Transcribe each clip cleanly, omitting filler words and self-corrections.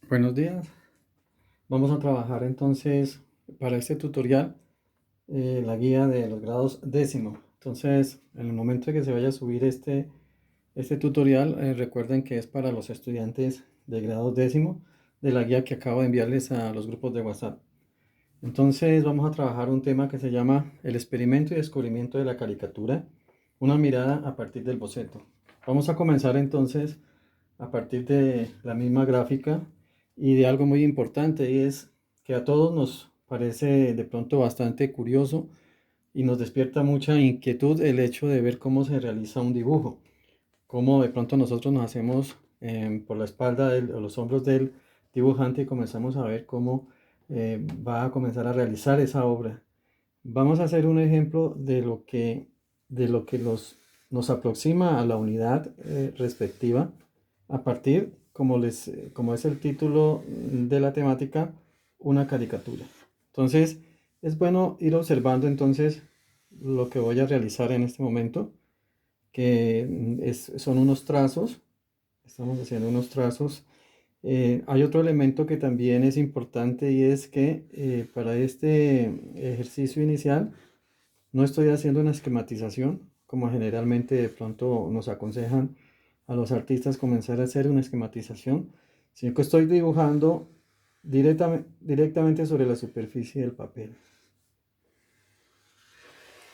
Buenos días. Vamos a trabajar entonces para este tutorial la guía de los grados décimo. Entonces, en el momento en que se vaya a subir este tutorial, recuerden que es para los estudiantes de grado décimo de la guía que acabo de enviarles a los grupos de WhatsApp. Entonces, vamos a trabajar un tema que se llama el experimento y descubrimiento de la caricatura, una mirada a partir del boceto. Vamos a comenzar entonces a partir de la misma gráfica y de algo muy importante, y es que a todos nos parece de pronto bastante curioso y nos despierta mucha inquietud el hecho de ver cómo se realiza un dibujo, cómo de pronto nosotros nos hacemos por la espalda o los hombros del dibujante y comenzamos a ver cómo va a comenzar a realizar esa obra. Vamos a hacer un ejemplo de lo que nos aproxima a la unidad respectiva a partir, como es el título de la temática, una caricatura. Entonces, es bueno ir observando entonces lo que voy a realizar en este momento, que son unos trazos. Estamos haciendo unos trazos. Hay otro elemento que también es importante, y es que para este ejercicio inicial no estoy haciendo una esquematización, como generalmente de pronto nos aconsejan a los artistas comenzar a hacer una esquematización, sino que estoy dibujando directamente sobre la superficie del papel.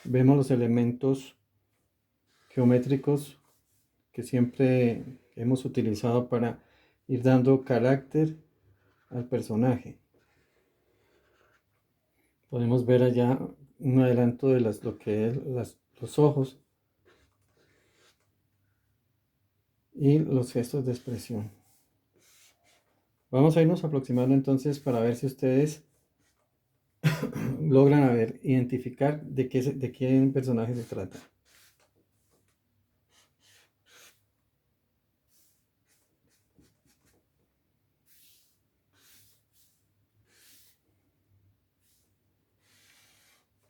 Vemos los elementos geométricos que siempre hemos utilizado para ir dando carácter al personaje. Podemos ver allá un adelanto de lo que es los ojos y los gestos de expresión. Vamos a irnos aproximando entonces para ver si ustedes logran identificar de qué personaje se trata.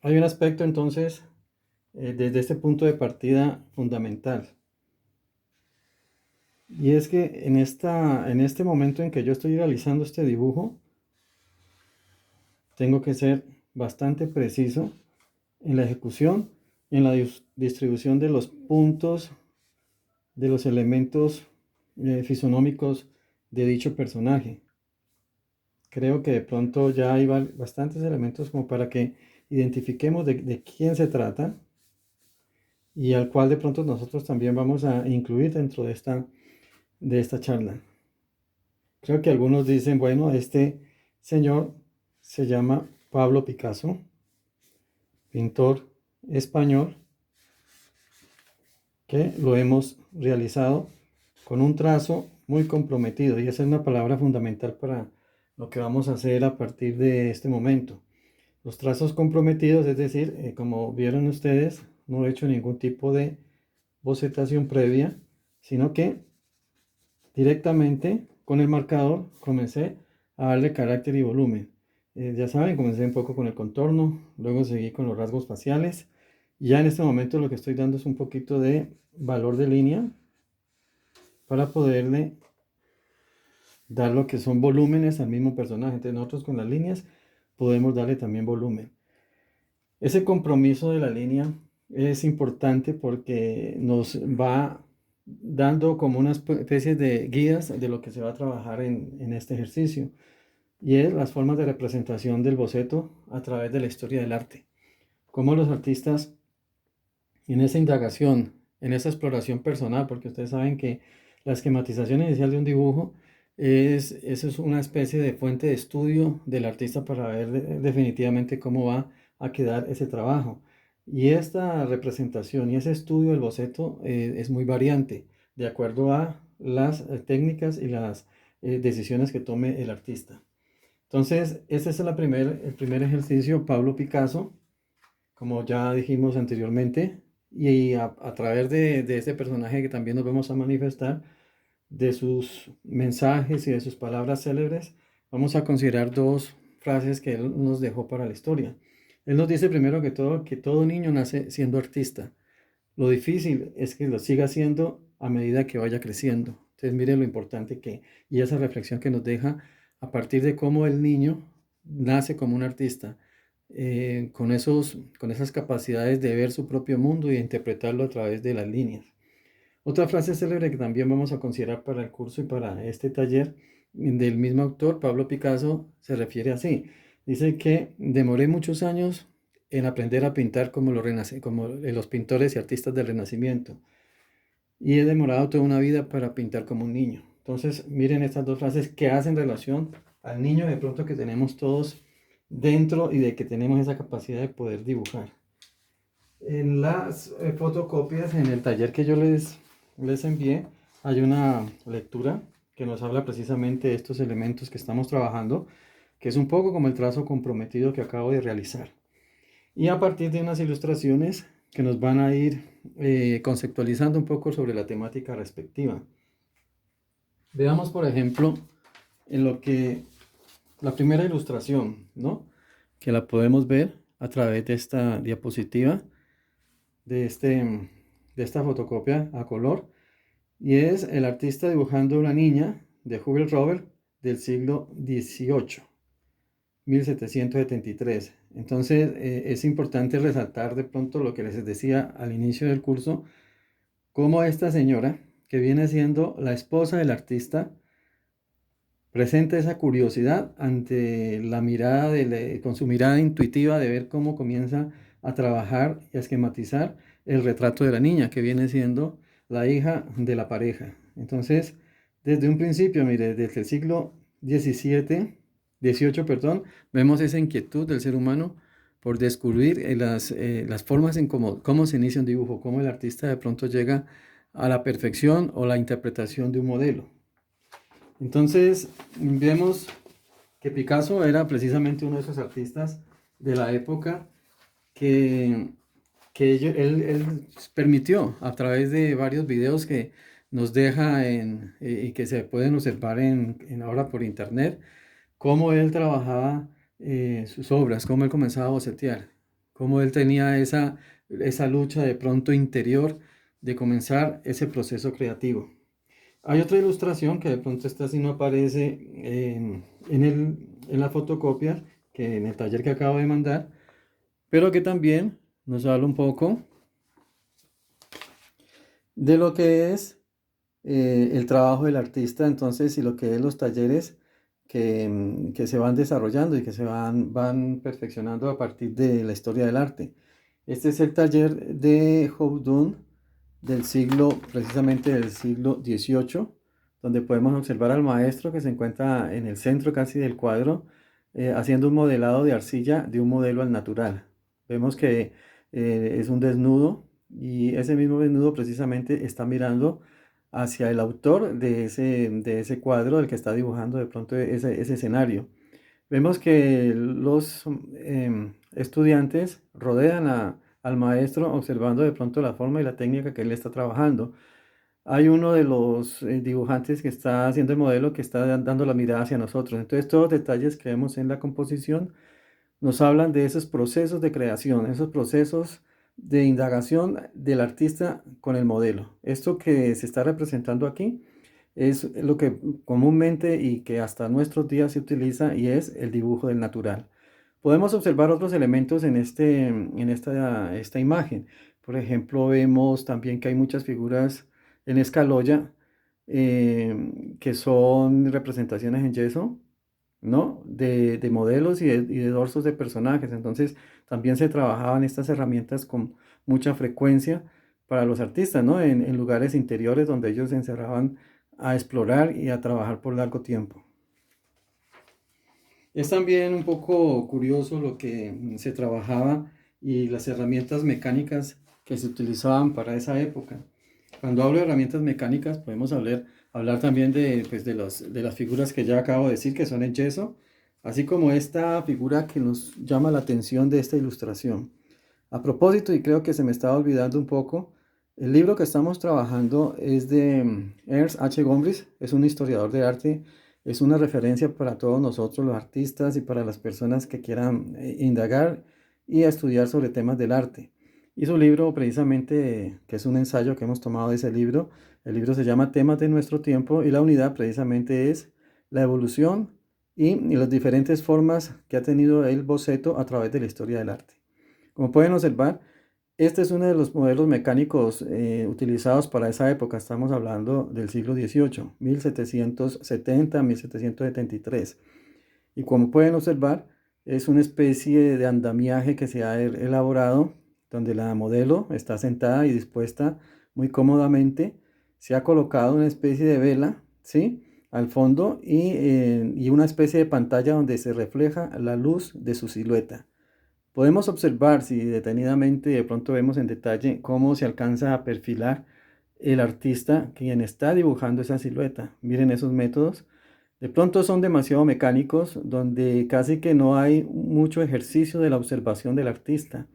Hay un aspecto entonces desde este punto de partida fundamental, y es que en este momento en que yo estoy realizando este dibujo, tengo que ser bastante preciso en la ejecución y en la distribución de los puntos, de los elementos fisonómicos de dicho personaje. Creo que de pronto ya hay bastantes elementos como para que identifiquemos de quién se trata, y al cual de pronto nosotros también vamos a incluir dentro de esta charla. Creo que algunos dicen, bueno, este señor se llama Pablo Picasso, pintor español, que lo hemos realizado con un trazo muy comprometido, y esa es una palabra fundamental para lo que vamos a hacer a partir de este momento. Los trazos comprometidos, es decir, como vieron ustedes, no he hecho ningún tipo de bocetación previa, sino que directamente con el marcador comencé a darle carácter y volumen. Ya saben, comencé un poco con el contorno, luego seguí con los rasgos faciales, y ya en este momento lo que estoy dando es un poquito de valor de línea para poderle dar lo que son volúmenes al mismo personaje. Entonces nosotros con las líneas podemos darle también volumen. Ese compromiso de la línea es importante porque nos va dando como una especie de guías de lo que se va a trabajar en este ejercicio, y es las formas de representación del boceto a través de la historia del arte. Cómo los artistas en esa indagación, en esa exploración personal, porque ustedes saben que la esquematización inicial de un dibujo eso es una especie de fuente de estudio del artista para ver definitivamente cómo va a quedar ese trabajo. Y esta representación y ese estudio del boceto es muy variante de acuerdo a las técnicas y las decisiones que tome el artista. Entonces, este es el primer ejercicio, Pablo Picasso, como ya dijimos anteriormente, y a través de este personaje que también nos vamos a manifestar, de sus mensajes y de sus palabras célebres, vamos a considerar dos frases que él nos dejó para la historia. Él nos dice primero que todo niño nace siendo artista. Lo difícil es que lo siga siendo a medida que vaya creciendo. Entonces mire lo importante y esa reflexión que nos deja a partir de cómo el niño nace como un artista, con esas capacidades de ver su propio mundo y de interpretarlo a través de las líneas. Otra frase célebre que también vamos a considerar para el curso y para este taller del mismo autor, Pablo Picasso, se refiere así. Dice que demoré muchos años en aprender a pintar como los pintores y artistas del Renacimiento. Y he demorado toda una vida para pintar como un niño. Entonces, miren estas dos frases que hacen relación al niño de pronto que tenemos todos dentro y de que tenemos esa capacidad de poder dibujar. En las fotocopias, en el taller que yo les envié, hay una lectura que nos habla precisamente de estos elementos que estamos trabajando, que es un poco como el trazo comprometido que acabo de realizar. Y a partir de unas ilustraciones que nos van a ir conceptualizando un poco sobre la temática respectiva. Veamos, por ejemplo, en lo que la primera ilustración, ¿no? Que la podemos ver a través de esta diapositiva, de esta fotocopia a color, y es el artista dibujando una niña de Hubert Robert del siglo XVIII, 1773. Entonces es importante resaltar de pronto lo que les decía al inicio del curso, cómo esta señora, que viene siendo la esposa del artista, presenta esa curiosidad ante la mirada, con su mirada intuitiva de ver cómo comienza a trabajar y a esquematizar el retrato de la niña, que viene siendo la hija de la pareja. Entonces, desde un principio, mire, desde el siglo XVIII, perdón, vemos esa inquietud del ser humano por descubrir las formas en cómo se inicia un dibujo, cómo el artista de pronto llega a la perfección o la interpretación de un modelo. Entonces, vemos que Picasso era precisamente uno de esos artistas de la época que, él permitió a través de varios videos que nos deja y que se pueden observar ahora por internet, cómo él trabajaba sus obras, cómo él comenzaba a bocetear, cómo él tenía esa lucha de pronto interior de comenzar ese proceso creativo. Hay otra ilustración que de pronto esta sí no aparece en la fotocopia, que en el taller que acabo de mandar, pero que también nos habla un poco de lo que es el trabajo del artista, entonces, y lo que es los talleres que se van desarrollando y que se van perfeccionando a partir de la historia del arte. Este es el taller de Houdon precisamente del siglo XVIII, donde podemos observar al maestro que se encuentra en el centro casi del cuadro, haciendo un modelado de arcilla de un modelo al natural. Vemos que es un desnudo y ese mismo desnudo precisamente está mirando hacia el autor de ese cuadro, el que está dibujando de pronto ese escenario. Vemos que los estudiantes rodean al maestro observando de pronto la forma y la técnica que él está trabajando. Hay uno de los dibujantes que está haciendo el modelo que está dando la mirada hacia nosotros. Entonces todos los detalles que vemos en la composición nos hablan de esos procesos de creación, esos procesos de indagación del artista con el modelo. Esto que se está representando aquí es lo que comúnmente y que hasta nuestros días se utiliza y es el dibujo del natural. Podemos observar otros elementos en esta imagen. Por ejemplo, vemos también que hay muchas figuras en escaloya que son representaciones en yeso, ¿no? De modelos y de dorsos de personajes. Entonces, también se trabajaban estas herramientas con mucha frecuencia para los artistas, ¿no? En lugares interiores donde ellos se encerraban a explorar y a trabajar por largo tiempo. Es también un poco curioso lo que se trabajaba y las herramientas mecánicas que se utilizaban para esa época. Cuando hablo de herramientas mecánicas, podemos hablar también pues, de las figuras que ya acabo de decir, que son en yeso, así como esta figura que nos llama la atención de esta ilustración. A propósito, y creo que se me estaba olvidando un poco, el libro que estamos trabajando es de Ernst H. Gombrich, es un historiador de arte, es una referencia para todos nosotros los artistas y para las personas que quieran indagar y estudiar sobre temas del arte. Y su libro precisamente, que es un ensayo que hemos tomado de ese libro, El libro se llama Temas de nuestro tiempo y la unidad precisamente es la evolución y las diferentes formas que ha tenido el boceto a través de la historia del arte. Como pueden observar, este es uno de los modelos mecánicos utilizados para esa época. Estamos hablando del siglo XVIII, 1770, 1773. Y como pueden observar, es una especie de andamiaje que se ha elaborado, donde la modelo está sentada y dispuesta muy cómodamente. Se ha colocado una especie de vela, ¿sí?, al fondo y una especie de pantalla donde se refleja la luz de su silueta. Podemos observar, si detenidamente de pronto vemos en detalle, cómo se alcanza a perfilar el artista quien está dibujando esa silueta. Miren esos métodos. De pronto son demasiado mecánicos, donde casi que no hay mucho ejercicio de la observación del artista,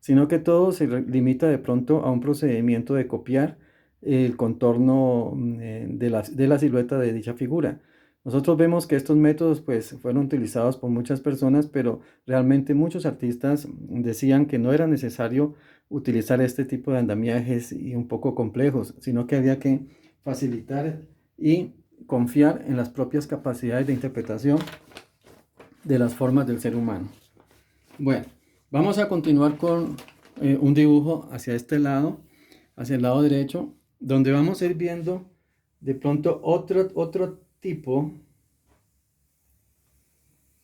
sino que todo se limita de pronto a un procedimiento de copiar el contorno de la silueta de dicha figura. Nosotros vemos que estos métodos pues fueron utilizados por muchas personas, pero realmente muchos artistas decían que no era necesario utilizar este tipo de andamiajes y un poco complejos, sino que había que facilitar y confiar en las propias capacidades de interpretación de las formas del ser humano. Bueno, vamos a continuar con un dibujo hacia este lado, hacia el lado derecho, donde vamos a ir viendo de pronto otro tipo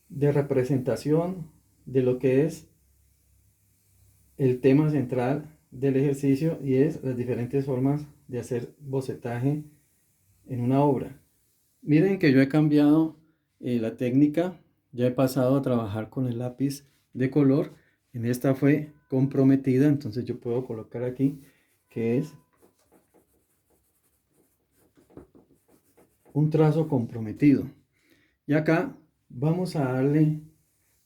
de representación de lo que es el tema central del ejercicio, y es las diferentes formas de hacer bocetaje en una obra. Miren que yo he cambiado la técnica, ya he pasado a trabajar con el lápiz de color. En esta fue comprometida, entonces yo puedo colocar aquí que es un trazo comprometido. Y acá vamos a darle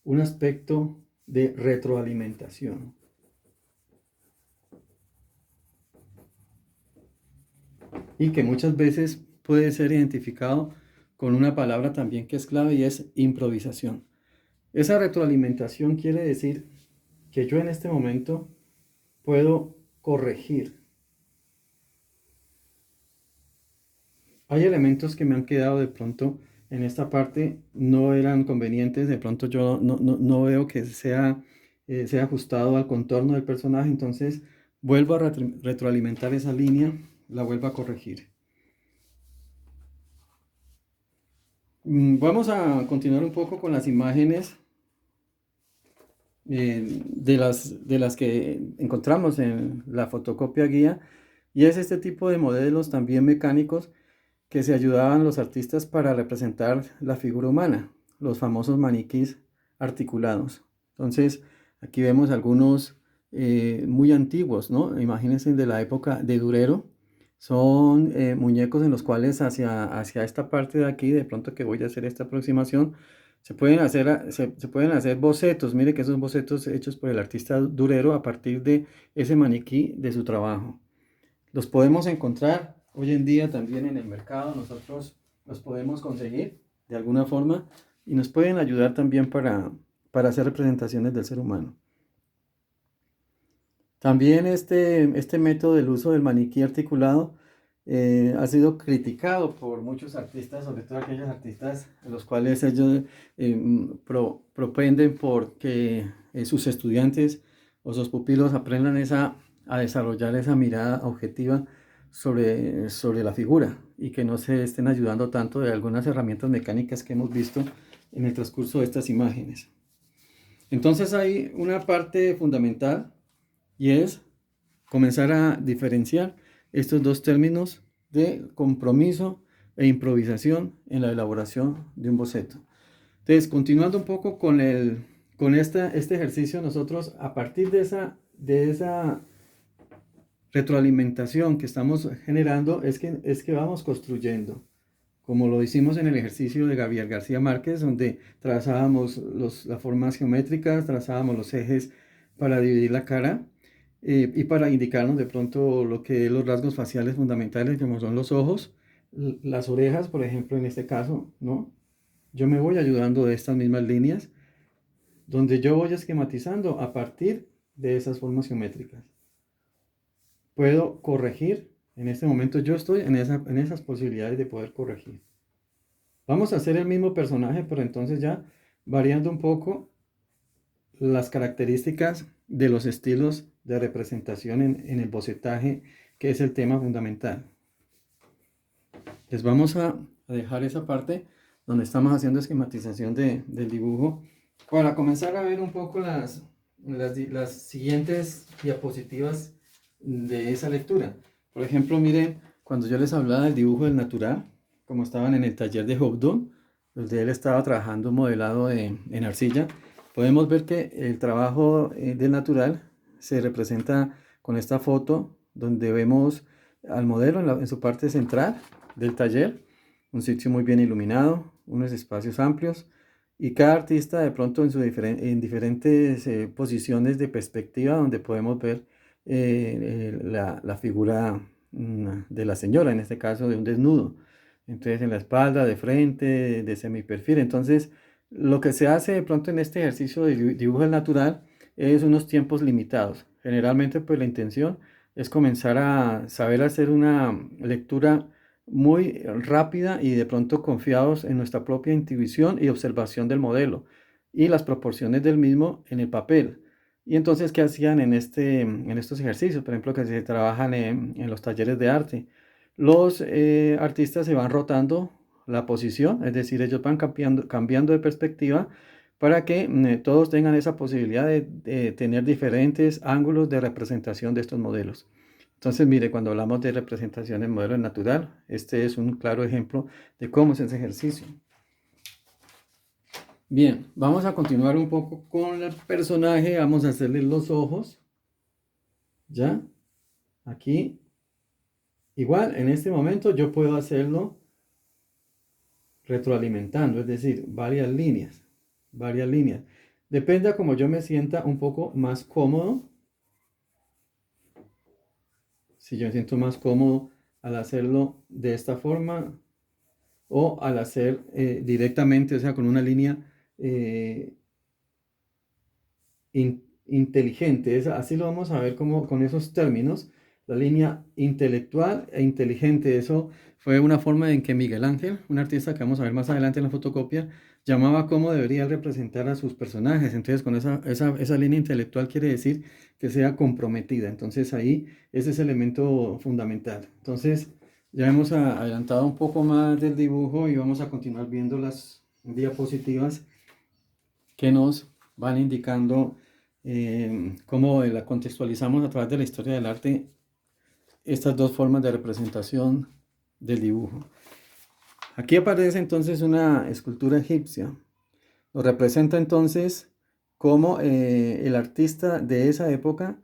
un aspecto de retroalimentación. Y que muchas veces puede ser identificado con una palabra también que es clave, y es improvisación. Esa retroalimentación quiere decir que yo en este momento puedo corregir. Hay elementos que me han quedado de pronto en esta parte, no eran convenientes, de pronto yo no veo que sea ajustado al contorno del personaje, entonces vuelvo a retroalimentar esa línea, la vuelvo a corregir. Vamos a continuar un poco con las imágenes de las que encontramos en la fotocopia guía, y es este tipo de modelos también mecánicos que se ayudaban los artistas para representar la figura humana, los famosos maniquís articulados. Entonces, aquí vemos algunos muy antiguos, ¿no? Imagínense, de la época de Durero. Son muñecos en los cuales hacia esta parte de aquí, de pronto que voy a hacer esta aproximación, se pueden hacer bocetos. Mire que esos bocetos hechos por el artista Durero a partir de ese maniquí de su trabajo. Los podemos encontrar hoy en día también en el mercado, nosotros los podemos conseguir de alguna forma y nos pueden ayudar también para hacer representaciones del ser humano. También este método del uso del maniquí articulado ha sido criticado por muchos artistas, sobre todo aquellos artistas en los cuales ellos propenden por que sus estudiantes o sus pupilos aprendan a desarrollar esa mirada objetiva sobre la figura, y que no se estén ayudando tanto de algunas herramientas mecánicas que hemos visto en el transcurso de estas imágenes. Entonces hay una parte fundamental, y es comenzar a diferenciar estos dos términos de compromiso e improvisación en la elaboración de un boceto. Entonces, continuando un poco con este ejercicio, nosotros a partir de esa retroalimentación que estamos generando es que vamos construyendo, como lo hicimos en el ejercicio de Gabriel García Márquez, donde trazábamos las formas geométricas, trazábamos los ejes para dividir la cara y para indicarnos de pronto lo que es los rasgos faciales fundamentales, como son los ojos, las orejas, por ejemplo, en este caso, ¿no? Yo me voy ayudando de estas mismas líneas, donde yo voy esquematizando a partir de esas formas geométricas. Puedo corregir En este momento yo estoy en esas posibilidades de poder corregir. Vamos a hacer el mismo personaje, pero entonces ya variando un poco las características de los estilos de representación en el bocetaje, que es el tema fundamental. Les vamos a dejar esa parte donde estamos haciendo esquematización del dibujo para comenzar a ver un poco las siguientes diapositivas de esa lectura. Por ejemplo, miren, cuando yo les hablaba del dibujo del natural, como estaban en el taller de Hobdon, donde él estaba trabajando modelado en arcilla, podemos ver que el trabajo del natural se representa con esta foto donde vemos al modelo en su parte central del taller, un sitio muy bien iluminado, unos espacios amplios y cada artista de pronto en diferentes posiciones de perspectiva donde podemos ver la figura de la señora, en este caso de un desnudo. Entonces en la espalda, de frente, de semiperfil. Entonces lo que se hace de pronto en este ejercicio de dibujo del natural es unos tiempos limitados. Generalmente pues la intención es comenzar a saber hacer una lectura muy rápida y de pronto confiados en nuestra propia intuición y observación del modelo y las proporciones del mismo en el papel. Y entonces, ¿qué hacían en estos ejercicios? Por ejemplo, que se trabajan en los talleres de arte. Los artistas se van rotando la posición, es decir, ellos van cambiando de perspectiva para que todos tengan esa posibilidad de tener diferentes ángulos de representación de estos modelos. Entonces, mire, cuando hablamos de representación en modelo natural, este es un claro ejemplo de cómo es ese ejercicio. Bien, vamos a continuar un poco con el personaje, vamos a hacerle los ojos, ¿ya? Aquí, igual, en este momento yo puedo hacerlo retroalimentando, es decir, varias líneas. Depende a como yo me sienta un poco más cómodo. Si yo me siento más cómodo al hacerlo de esta forma o al hacer directamente, o sea, con una línea inteligente. Así lo vamos a ver como con esos términos. La línea intelectual e inteligente. Eso fue una forma en que Miguel Ángel, un artista que vamos a ver más adelante en la fotocopia, llamaba cómo debería representar a sus personajes. Entonces, con esa línea intelectual quiere decir que sea comprometida. Entonces, ahí ese es el elemento fundamental. Entonces, ya hemos adelantado un poco más del dibujo y vamos a continuar viendo las diapositivas que nos van indicando cómo la contextualizamos a través de la historia del arte estas dos formas de representación del dibujo. Aquí aparece entonces una escultura egipcia. Nos representa entonces cómo el artista de esa época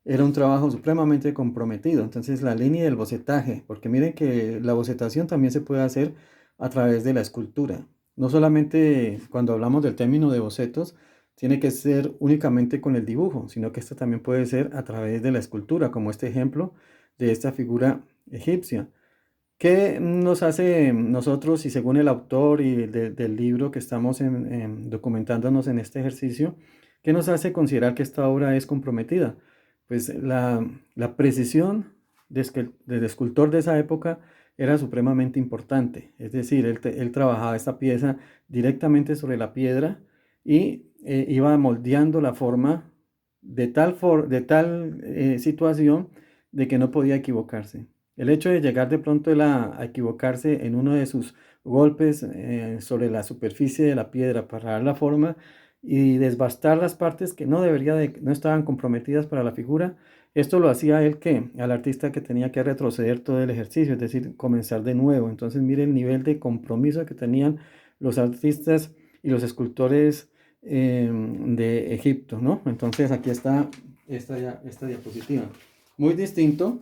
era un trabajo supremamente comprometido. Entonces la línea del bocetaje, porque miren que la bocetación también se puede hacer a través de la escultura. No solamente cuando hablamos del término de bocetos, tiene que ser únicamente con el dibujo, sino que esto también puede ser a través de la escultura, como este ejemplo de esta figura egipcia. ¿Qué nos hace nosotros, y según el autor y del libro que estamos documentándonos en este ejercicio, qué nos hace considerar que esta obra es comprometida? Pues la precisión del escultor de esa época era supremamente importante. Es decir, él trabajaba esta pieza directamente sobre la piedra y iba moldeando la forma de tal situación de que no podía equivocarse. El hecho de llegar de pronto a equivocarse en uno de sus golpes sobre la superficie de la piedra para dar la forma y desbastar las partes que no estaban comprometidas para la figura, esto lo hacía él al artista que tenía que retroceder todo el ejercicio, es decir, comenzar de nuevo. Entonces mire el nivel de compromiso que tenían los artistas y los escultores de Egipto, ¿no? Entonces aquí está esta diapositiva. Muy distinto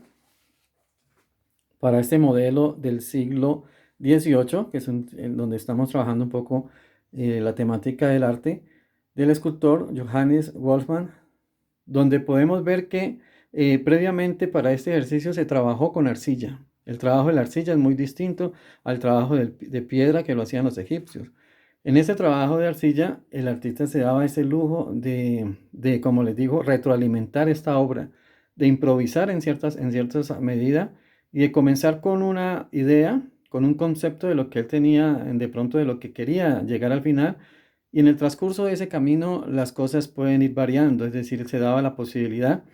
para este modelo del siglo XVIII, que es en donde estamos trabajando un poco la temática del arte, del escultor Johannes Wolfgang, donde podemos ver que previamente para este ejercicio se trabajó con arcilla. El trabajo de la arcilla es muy distinto al trabajo de piedra que lo hacían los egipcios. En ese trabajo de arcilla, el artista se daba ese lujo como les digo, retroalimentar esta obra, de improvisar en ciertas medidas y de comenzar con una idea, con un concepto de lo que él tenía, de pronto de lo que quería llegar al final, y en el transcurso de ese camino las cosas pueden ir variando, es decir, se daba la posibilidad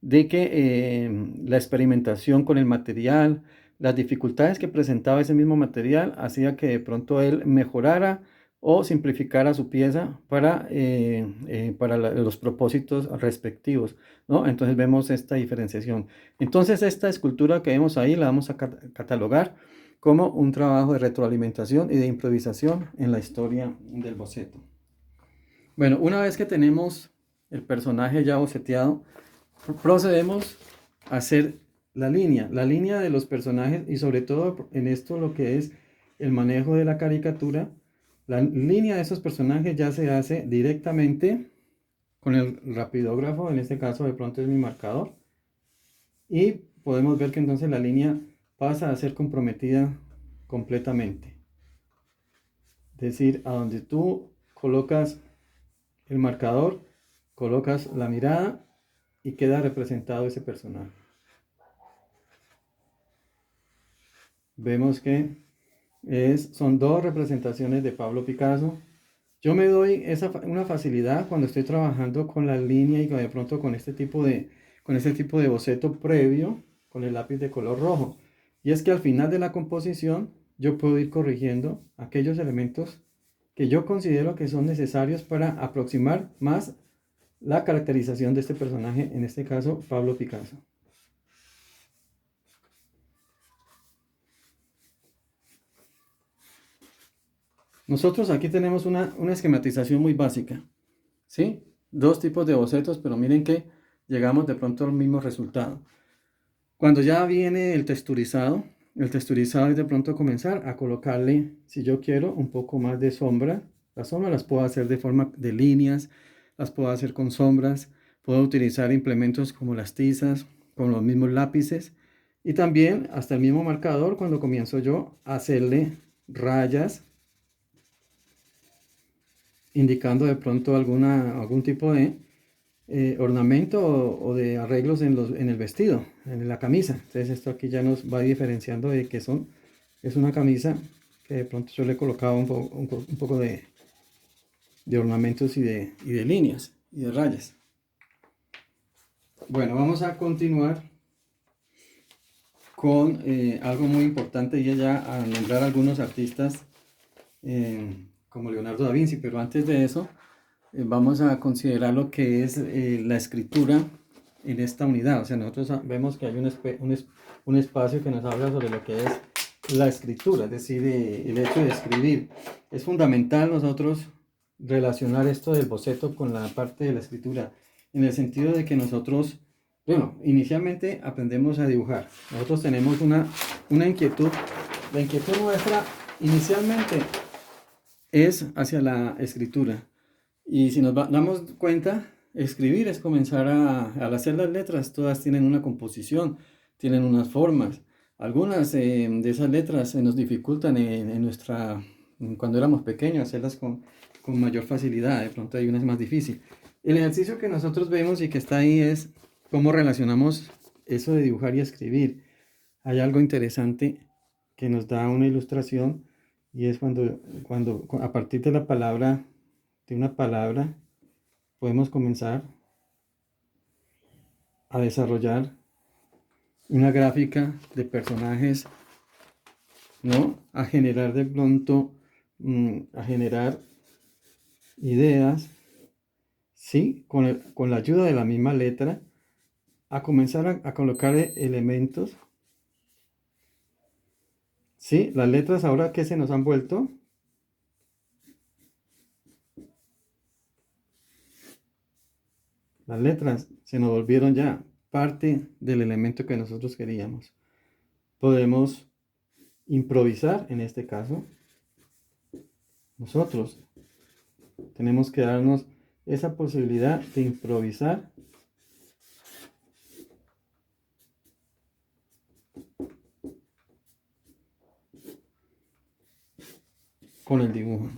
de que la experimentación con el material, las dificultades que presentaba ese mismo material, hacía que de pronto él mejorara o simplificara su pieza para los propósitos respectivos, ¿no? Entonces vemos esta diferenciación. Entonces esta escultura que vemos ahí la vamos a catalogar como un trabajo de retroalimentación y de improvisación en la historia del boceto. Bueno, una vez que tenemos el personaje ya boceteado, procedemos a hacer la línea de los personajes y sobre todo en esto lo que es el manejo de la caricatura. La línea de esos personajes ya se hace directamente con el rapidógrafo, en este caso de pronto es mi marcador, y podemos ver que entonces la línea pasa a ser comprometida completamente. Es decir, a donde tú colocas el marcador, colocas la mirada y queda representado ese personaje. Vemos que son dos representaciones de Pablo Picasso. Yo me doy una facilidad cuando estoy trabajando con la línea y de pronto con este tipo de boceto previo con el lápiz de color rojo. Y es que al final de la composición yo puedo ir corrigiendo aquellos elementos que yo considero que son necesarios para aproximar más la caracterización de este personaje, en este caso Pablo Picasso. Nosotros aquí tenemos una esquematización muy básica, ¿sí? Dos tipos de bocetos, pero miren que llegamos de pronto al mismo resultado. Cuando ya viene el texturizado es de pronto comenzar a colocarle, si yo quiero, un poco más de sombra. Las sombras las puedo hacer de forma de líneas, las puedo hacer con sombras, puedo utilizar implementos como las tizas, con los mismos lápices y también hasta el mismo marcador cuando comienzo yo a hacerle rayas indicando de pronto algún tipo de ornamento o de arreglos en el vestido, en la camisa. Entonces esto aquí ya nos va diferenciando de que es una camisa que de pronto yo le he colocado un poco de ornamentos y de líneas y de rayas. Bueno, vamos a continuar con algo muy importante y ya a nombrar algunos artistas como Leonardo da Vinci, pero antes de eso vamos a considerar lo que es la escritura en esta unidad. O sea, nosotros vemos que hay un espacio que nos habla sobre lo que es la escritura, es decir, el hecho de escribir. Es fundamental nosotros relacionar esto del boceto con la parte de la escritura, en el sentido de que nosotros, bueno, inicialmente aprendemos a dibujar. Nosotros tenemos una inquietud. La inquietud nuestra inicialmente es hacia la escritura. Y si nos damos cuenta, escribir es comenzar al hacer las letras, todas tienen una composición, tienen unas formas. Algunas de esas letras se nos dificultan cuando éramos pequeños, hacerlas con mayor facilidad, de pronto hay unas más difíciles. El ejercicio que nosotros vemos y que está ahí es cómo relacionamos eso de dibujar y escribir. Hay algo interesante que nos da una ilustración y es cuando a partir de una palabra, podemos comenzar a desarrollar una gráfica de personajes, ¿no? A generar de pronto, a generar ideas, ¿sí? Con la ayuda de la misma letra, a comenzar a colocar elementos, ¿sí? Las letras ahora que se nos han vuelto, las letras se nos volvieron ya parte del elemento que nosotros queríamos. Podemos improvisar en este caso. Nosotros tenemos que darnos esa posibilidad de improvisar con el dibujo.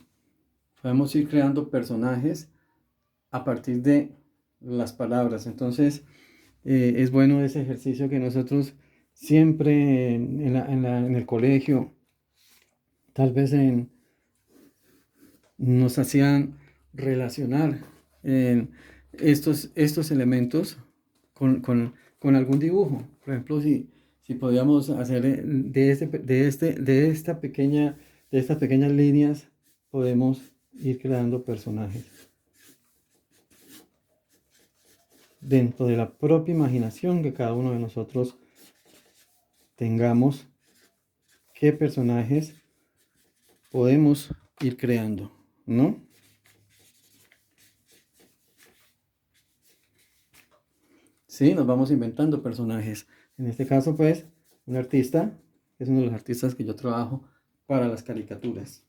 Podemos ir creando personajes a partir de las palabras. Entonces, es bueno ese ejercicio que nosotros siempre en el colegio, tal vez nos hacían relacionar estos elementos con algún dibujo. Por ejemplo, si podíamos hacer de estas pequeñas líneas, podemos ir creando personajes dentro de la propia imaginación que cada uno de nosotros tengamos. ¿Qué personajes podemos ir creando, no? Sí, nos vamos inventando personajes. En este caso, pues, un artista, es uno de los artistas que yo trabajo para las caricaturas.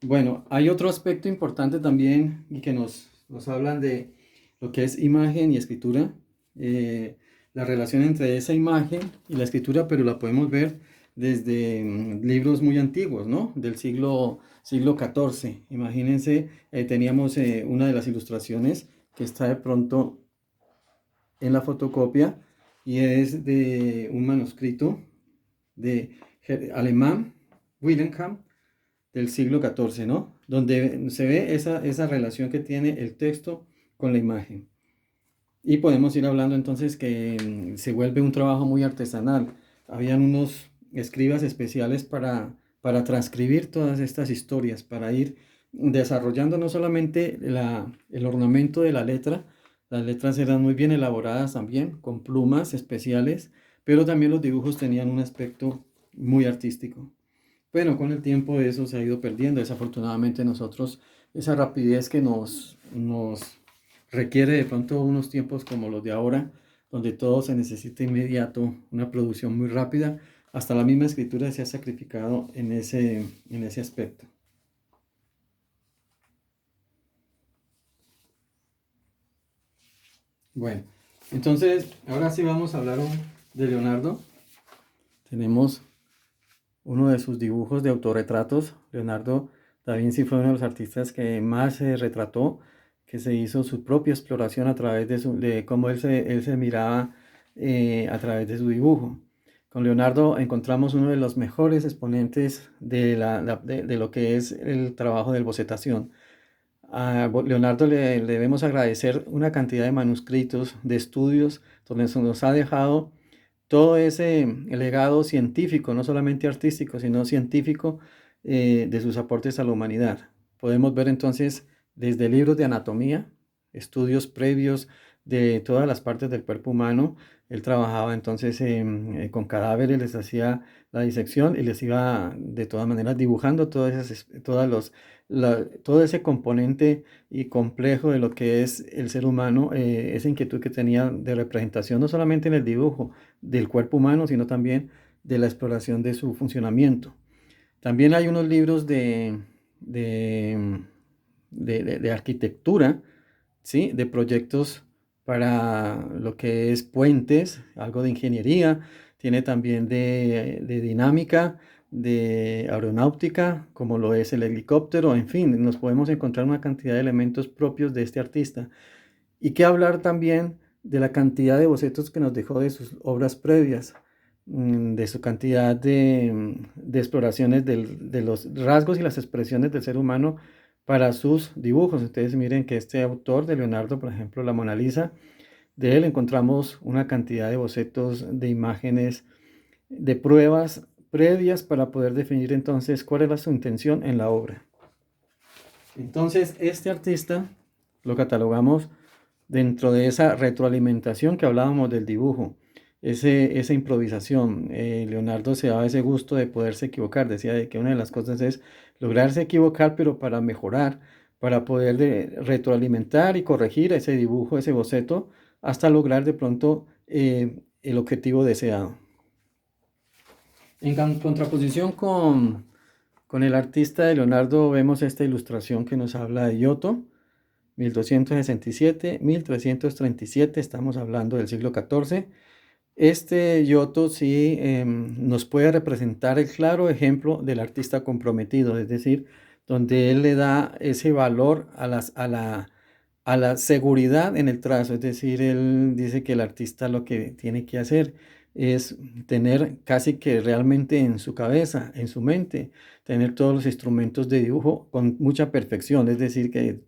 Bueno, hay otro aspecto importante también y que nos hablan de lo que es imagen y escritura, la relación entre esa imagen y la escritura, pero la podemos ver desde libros muy antiguos, ¿no? Del siglo XIV. Imagínense, teníamos una de las ilustraciones que está de pronto en la fotocopia y es de un manuscrito de alemán, Wilhelm, del siglo XIV, ¿no? Donde se ve esa relación que tiene el texto con la imagen. Y podemos ir hablando entonces que se vuelve un trabajo muy artesanal. Habían unos escribas especiales para transcribir todas estas historias, para ir desarrollando no solamente el ornamento de la letra, las letras eran muy bien elaboradas también, con plumas especiales, pero también los dibujos tenían un aspecto muy artístico. Pero con el tiempo eso se ha ido perdiendo. Desafortunadamente nosotros, esa rapidez que nos requiere de pronto unos tiempos como los de ahora, donde todo se necesita inmediato, una producción muy rápida, hasta la misma escritura se ha sacrificado en ese aspecto. Bueno, entonces ahora sí vamos a hablar de Leonardo. Tenemos uno de sus dibujos de autorretratos. Leonardo da Vinci fue uno de los artistas que más se retrató, que se hizo su propia exploración a través de cómo él se miraba a través de su dibujo. Con Leonardo encontramos uno de los mejores exponentes de lo que es el trabajo de bocetación. A Leonardo le debemos agradecer una cantidad de manuscritos, de estudios, donde se nos ha dejado todo ese legado científico, no solamente artístico, sino científico, de sus aportes a la humanidad. Podemos ver entonces desde libros de anatomía, estudios previos de todas las partes del cuerpo humano. Él trabajaba entonces con cadáveres, les hacía la disección y les iba de todas maneras dibujando todo ese componente y complejo de lo que es el ser humano, esa inquietud que tenía de representación, no solamente en el dibujo del cuerpo humano, sino también de la exploración de su funcionamiento. También hay unos libros de, de arquitectura, ¿sí? De proyectos para lo que es puentes, algo de ingeniería, tiene también de dinámica, de aeronáutica, como lo es el helicóptero, en fin, nos podemos encontrar una cantidad de elementos propios de este artista. Y qué hablar también de la cantidad de bocetos que nos dejó de sus obras previas, de su cantidad de exploraciones de los rasgos y las expresiones del ser humano para sus dibujos. Ustedes miren que este autor de Leonardo, por ejemplo, la Mona Lisa, de él encontramos una cantidad de bocetos, de imágenes, de pruebas previas para poder definir entonces cuál era su intención en la obra. Entonces, este artista lo catalogamos dentro de esa retroalimentación que hablábamos del dibujo, esa improvisación. Leonardo se daba ese gusto de poderse equivocar, decía de que una de las cosas es lograrse equivocar, pero para mejorar, para poder retroalimentar y corregir ese dibujo, ese boceto, hasta lograr de pronto el objetivo deseado. En contraposición con el artista de Leonardo vemos esta ilustración que nos habla de Giotto, 1267, 1337, estamos hablando del siglo XIV. Este Giotto sí nos puede representar el claro ejemplo del artista comprometido, es decir, donde él le da ese valor a la seguridad en el trazo, es decir, él dice que el artista lo que tiene que hacer es tener casi que realmente en su cabeza, en su mente, tener todos los instrumentos de dibujo con mucha perfección. Es decir, que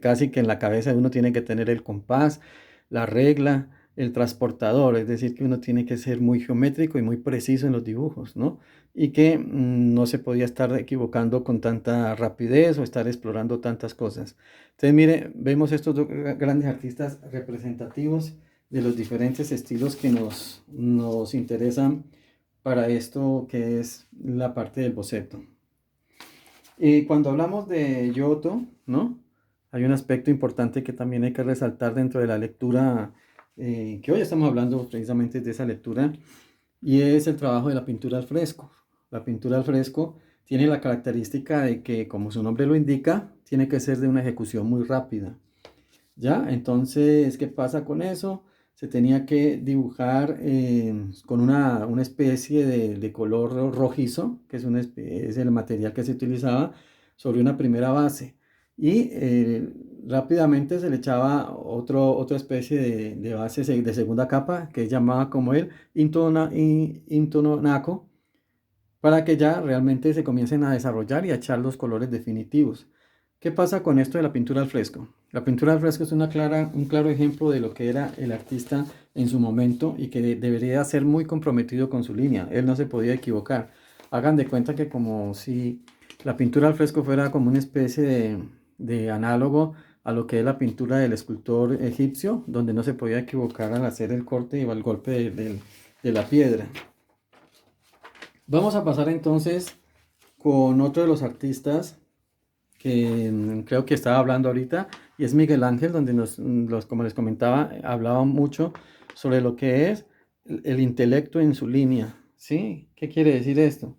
casi que en la cabeza uno tiene que tener el compás, la regla, el transportador. Es decir, que uno tiene que ser muy geométrico y muy preciso en los dibujos, ¿no? Y que no se podía estar equivocando con tanta rapidez o estar explorando tantas cosas. Entonces, mire, vemos estos dos grandes artistas representativos de los diferentes estilos que nos interesan para esto que es la parte del boceto. Y cuando hablamos de Giotto, ¿no? Hay un aspecto importante que también hay que resaltar dentro de la lectura, que hoy estamos hablando precisamente de esa lectura, y es el trabajo de la pintura al fresco. La pintura al fresco tiene la característica de que, como su nombre lo indica, tiene que ser de una ejecución muy rápida. ¿Ya? Entonces, ¿qué pasa con eso? Se tenía que dibujar con una especie de color rojizo, que es el material que se utilizaba, sobre una primera base. Y rápidamente se le echaba otra especie de base de segunda capa, que es llamada como el intonaco, para que ya realmente se comiencen a desarrollar y a echar los colores definitivos. ¿Qué pasa con esto de la pintura al fresco? La pintura al fresco es un claro ejemplo de lo que era el artista en su momento y que debería ser muy comprometido con su línea. Él no se podía equivocar. Hagan de cuenta que como si la pintura al fresco fuera como una especie de análogo a lo que es la pintura del escultor egipcio, donde no se podía equivocar al hacer el corte o el golpe de la piedra. Vamos a pasar entonces con otro de los artistas que creo que estaba hablando ahorita, y es Miguel Ángel, donde como les comentaba, hablaba mucho sobre lo que es el intelecto en su línea, ¿sí? ¿Qué quiere decir esto?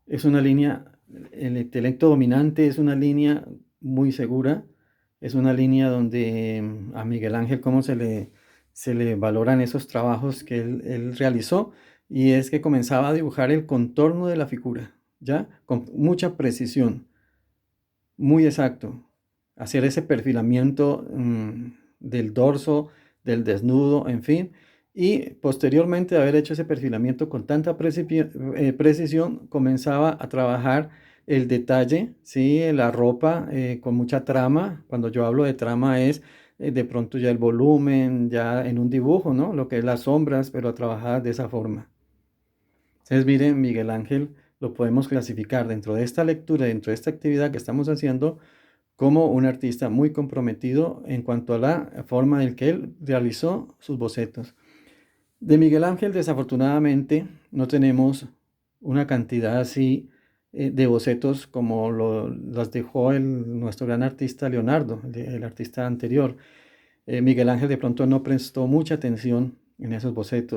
Es una línea, el intelecto dominante es una línea muy segura, es una línea donde a Miguel Ángel cómo se le valoran esos trabajos que él realizó, y es que comenzaba a dibujar el contorno de la figura, ¿ya? Con mucha precisión, muy exacto, hacer ese perfilamiento del dorso, del desnudo, en fin, y posteriormente de haber hecho ese perfilamiento con tanta precisión, comenzaba a trabajar el detalle, ¿sí? La ropa con mucha trama. Cuando yo hablo de trama es de pronto ya el volumen, ya en un dibujo, ¿no? Lo que es las sombras, pero trabajadas de esa forma. Entonces, miren, Miguel Ángel lo podemos clasificar dentro de esta lectura, dentro de esta actividad que estamos haciendo, como un artista muy comprometido en cuanto a la forma en que él realizó sus bocetos. De Miguel Ángel, desafortunadamente, no tenemos una cantidad así de bocetos como las dejó nuestro gran artista Leonardo, el artista anterior. Miguel Ángel de pronto no prestó mucha atención en esos bocetos.